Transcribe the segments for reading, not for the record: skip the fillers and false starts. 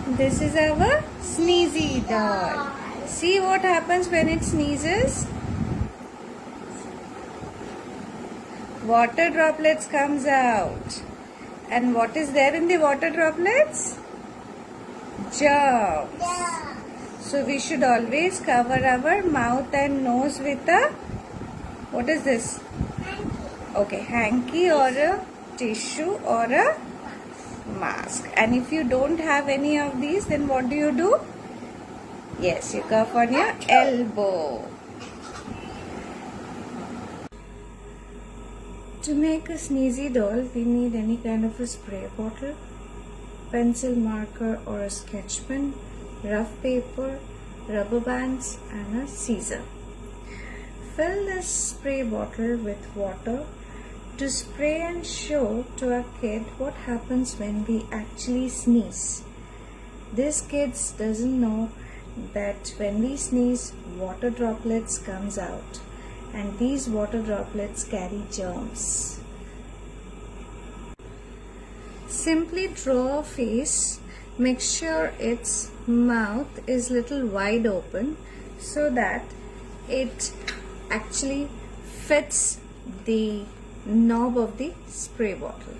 This is our sneezy doll. See what happens when it sneezes? Water droplets comes out. And what is there in the water droplets? Germs. So we should always cover our mouth and nose with a, what is this? Okay, hanky or a tissue or a mask. And if you don't have any of these, then what do? Yes, you cough on your elbow. To make a sneezy doll, we need any kind of a spray bottle, pencil marker or a sketch pen, rough paper, rubber bands and a scissor. Fill this spray bottle with water to spray and show to a kid what happens when we actually sneeze. This kid doesn't know that when we sneeze, water droplets comes out. And these water droplets carry germs. Simply draw a face. Make sure its mouth is little wide open so that it actually fits the knob of the spray bottle.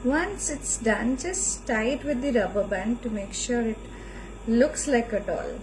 Once it's done, just tie it with the rubber band to make sure it looks like a doll.